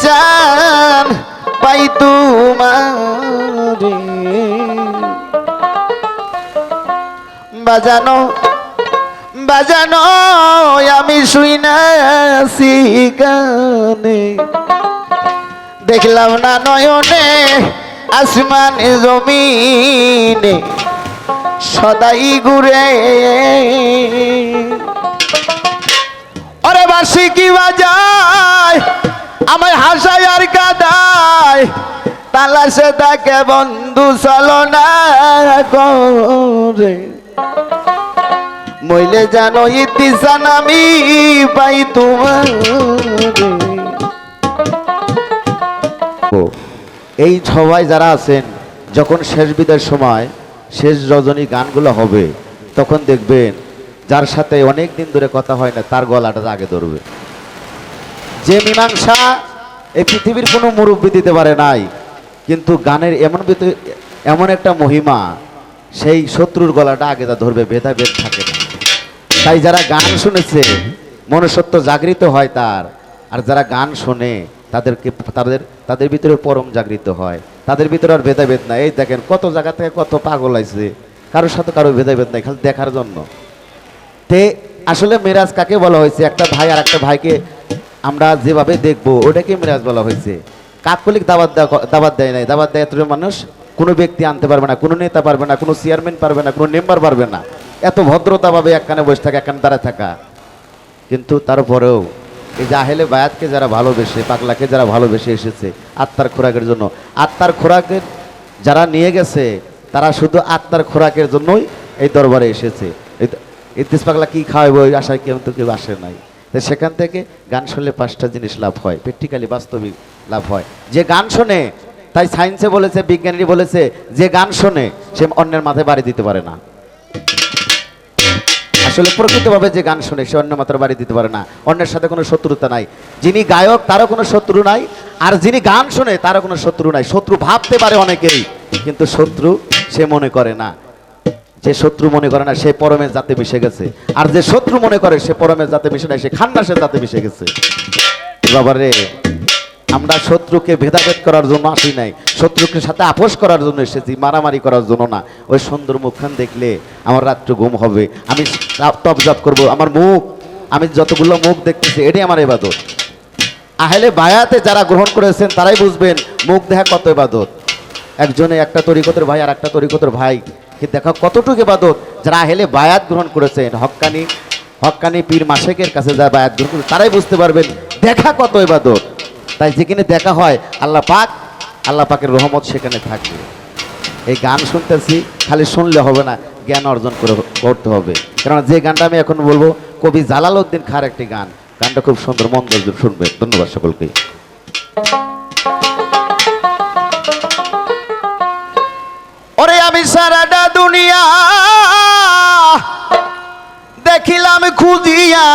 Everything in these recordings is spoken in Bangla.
চান পাই তোমারে বাজানো বাজানো আমি শুই না গানে দেখলাম না নয়নে আসমানে জমিনে সদাই ঘুরে ওরে বাসি কি বাজায় আমায় হাসায় আর কাঁদায় তালাশে তাকে বন্ধু চলো না করে মইলে জানো ইতিসান আমি পাই তোমার এই সবাই যারা আছেন যখন শেষ বিদায়ের সময় শেষ রজনী গানগুলো হবে তখন দেখবেন যার সাথে অনেক দিন ধরে কথা হয় না তার গলাটা আগে ধরবে যে মীমাংসা এই পৃথিবীর কোনো মুরব্বী দিতে পারে নাই কিন্তু গানের এমন একটা মহিমা সেই শত্রুর গলাটা আগে তা ধরবে ভেদাভেদ থাকে না তাই যারা গান শুনেছে মনুষ্যত্ব জাগৃত হয় তার আর যারা গান শোনে তাদের ভিতরে পরম জাগৃত হয় তাদের ভিতরে আর ভেদাভেদ নাই এই দেখেন কত জায়গা থেকে কত পাগল আছে কারোর সাথে কারো ভেদাভেদ নাই খালি দেখার জন্য তে আসলে মেরাজ কাকে বলা হয়েছে একটা ভাই আর একটা ভাইকে আমরা যেভাবে দেখবো ওটাকে মেরাজ বলা হয়েছে কাকলিক দাবাত দেয় নাই দাবাত দেয় এত মানুষ কোনো ব্যক্তি আনতে পারবে না কোনো নেতা পারবে না কোনো চেয়ারম্যান পারবে না কোনো মেম্বার পারবে না এত ভদ্রতাভাবে একখানে বসে থাকা একখানে দাঁড়ায় থাকা কিন্তু তারপরেও এই জাহেলে বায়াতকে যারা ভালোবেসে পাগলাকে যারা ভালোবেসে এসেছে আত্মার খোরাকের জন্য আত্মার খোরাকের যারা নিয়ে গেছে তারা শুধু আত্মার খোরাকের জন্যই এই দরবারে এসেছে ইতিস পাগলা কি খাওয়াবো ওই আশায় কেউ তো কেউ আসে নাই তো সেখান থেকে গান শুনলে 5টা জিনিস লাভ হয় প্র্যাকটিক্যালি বাস্তবিক লাভ হয় যে গান শোনে তাই সায়েন্সে বলেছে বিজ্ঞানী বলেছে যে গান শোনে সে অন্যের মাথায় বাড়ি দিতে পারে না আসলে প্রকৃতভাবে যে গান শোনে সে অন্য মাত্র বাড়ি দিতে পারে না অন্যের সাথে কোনো শত্রুতা নাই যিনি গায়ক তারও কোনো শত্রু নাই আর যিনি গান শোনে তারও কোনো শত্রু নাই শত্রু ভাবতে পারে অনেকেই কিন্তু শত্রু সে মনে করে না যে শত্রু মনে করে না সে পরমের জাতে মিশে গেছে আর যে শত্রু মনে করে সে পরমের জাতে মিশে নাই সে খান্নাসের জাতে মিশে গেছে বাবারে আমরা শত্রুকে ভেদাভেদ করার জন্য আসি নাই শত্রুকে সাথে আপোষ করার জন্য এসেছি মারামারি করার জন্য না ওই সুন্দর মুখখান দেখলে আমার রাত্রে ঘুম হবে আমি তপজাপ করব আমার মুখ আমি যতগুলো মুখ দেখতেছি এটাই আমার ইবাদত আহলে বায়াতে যারা গ্রহণ করেছেন তারাই বুঝবেন মুখ দেখা কত ইবাদত একজনে একটা তরিকতের ভাই আর একটা তরিকতের ভাই কি দেখা কতটুকু ইবাদত যারা আহলে বায়াত গ্রহণ করেছেন হক্কানি পীর মাশেকের কাছে যারা বায়াত গ্রহণ করেছেন তারাই বুঝতে পারবেন দেখা কত ইবাদত তাই যেখানে দেখা হয় আল্লাহ পাকের রহমত সেখানে থাকবে এই গান শুনতেছি খালি শুনলে হবে না জ্ঞান অর্জন করতে হবে কারণ যে গানটা আমি এখন বলবো কবি জালালউদ্দিন খাঁর একটি গানটা খুব সুন্দর মন দিয়ে শুনবে ধন্যবাদ সকলকে ওরে আমি সারাটা দুনিয়া দেখিলাম খুঁজিয়া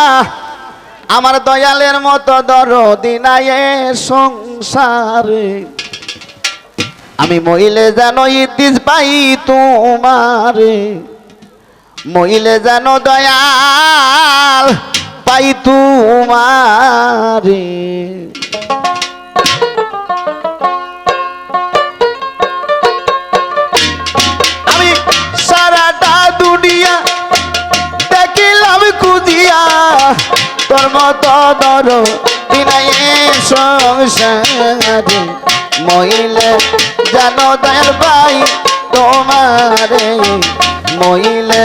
আমার দয়ালের মতো দরদি নাই সংসারে আমি মইলে জানো ইতিস পাই তোমারে মইলে জানো দয়াল পাই তোমারে আমি সারাটা দুনিয়া দেখিলাম খুঁজিয়া তোর মতো দরদি নাই সংসারে মইলে জানো দয়াল পাই তোমারে মইলে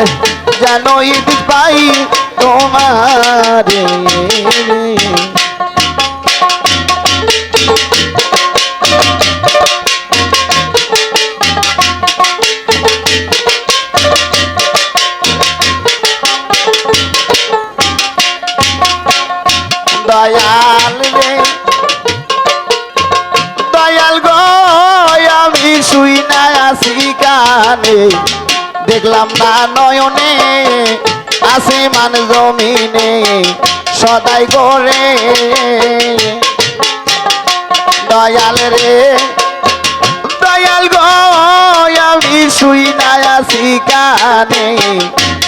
জানো ইতিস পাই তোমারে দয়াল রে দয়াল গো আমি শুই না আসি কানে দেখলাম না নয়নে আসমান জমিনে সদাই করে দয়াল রে দয়াল গো আমি শুই না আসি কানে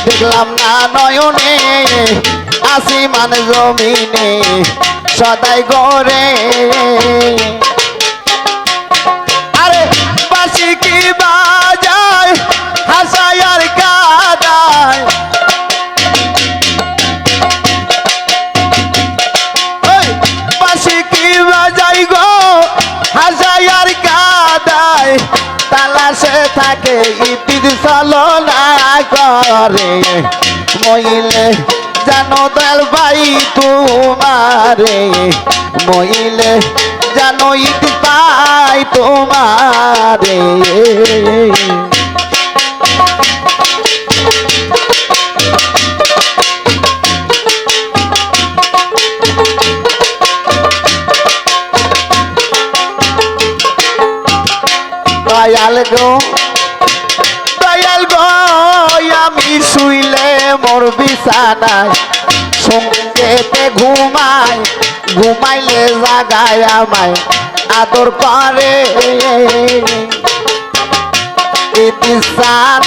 দেখলাম না নয়নে আসমান জমিনে সদাই করে ইতির চালনা করে মইলে জানো দয়াল ভাই তোমারে মইলে জানো ইত পাই তোমারে দয়াল গো আমি শুইলে মোর বিছানায় সঙ্গেতে ঘুমাইলে জাগায় আমায় আদর করে ইতিসান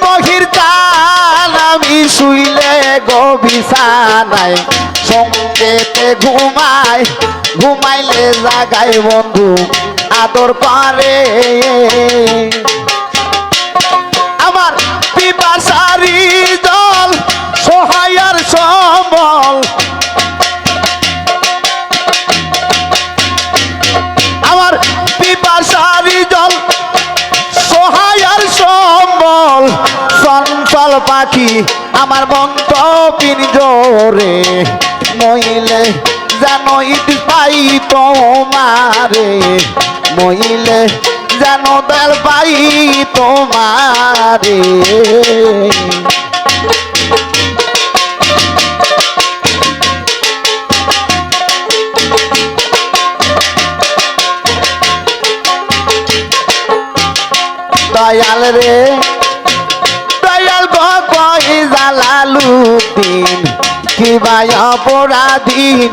মহির চান আমি শুইলে গো বিছানায় সঙ্গেতে ঘুমাইলে জাগায় বন্ধু আদর করে আমার পিপাসারি জল সহায়ার সম্বল আমার পিপাসারি জল সহায়ার সম্বল চঞ্চল পাখি আমার মন্ত পিঞ্জরে মইলে জানো ইট পাই তোমারে মইলে জানো দয়াল পাই তোমারে দয়াল রে দয়াল কই জালালুদ্দিন কিবা অপরাধীন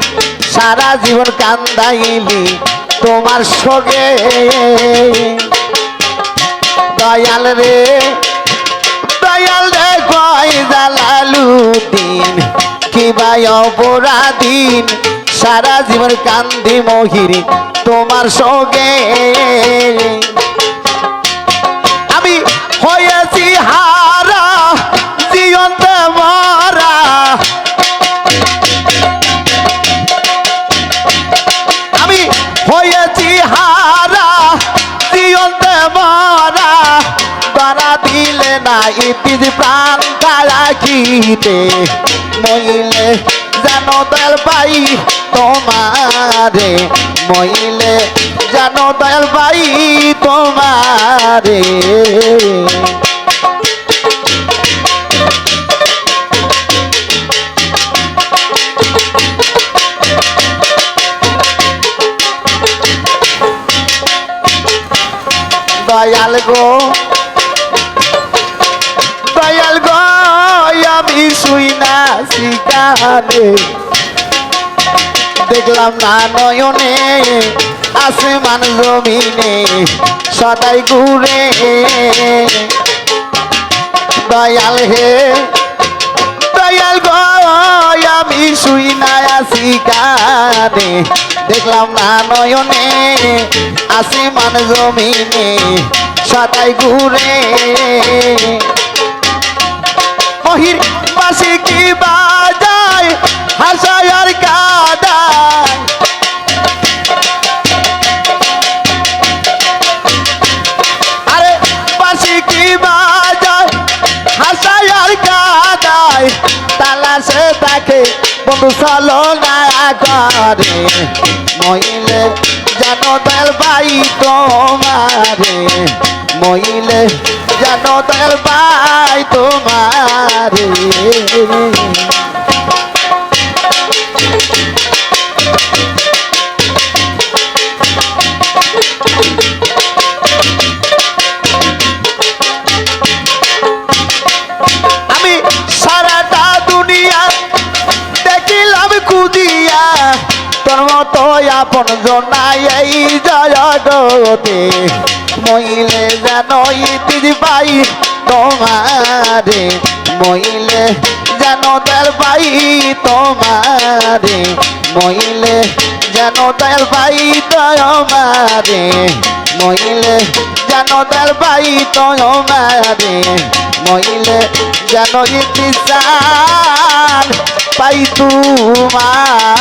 সারা জীবন কান্দাইলি তোমার সঙ্গে দয়াল রে কই জালালুদ্দিন কিবা অপরাধীন সারা জীবন কান্দি মহিরি তোমার সঙ্গে আমি হয়েছি হারা জীবন্ত মরা আমি হয়েছি হারা জীবন্ত মরা বাড়া দিলে না ইতির প্রাণ রাখিতে মইলে জানো দয়াল পাই তোমারে মইলে জানো দয়াল পাই তোমারে দয়াল গো আমি শুই না শিকারে দেখলাম না নয়নে আসমান জমিনে সদাই ঘুরে দয়াল হে দয়াল গো আমি শুই না শিকারে দেখলাম না নয়নে আসমান জমিনে সদাই ঘুরে মহির পাশে কি বাজায় হাসায় আর কাদায় আরে পাশে কি বাজায় হাসায় আর কাদায় তালাশে তাকে বন্ধু চলো না করে মইলে জানো দয়াল ভাই তোমারে মইলে জানো দয়াল ভাই তোমারে আমি সারাটা দুনিয়া দেখিলাম খুঁজিয়া তোর মতো আপন জনাই এই জগতে মইলে জানো ইতির পাই তোমারে মইলে জানো দয়াল পাই তোমারে মইলে জানো দয়াল পাই তোমারে মইলে জানো দয়াল পাই তোমারে মইলে জানো ইতিসান পাই তোমারে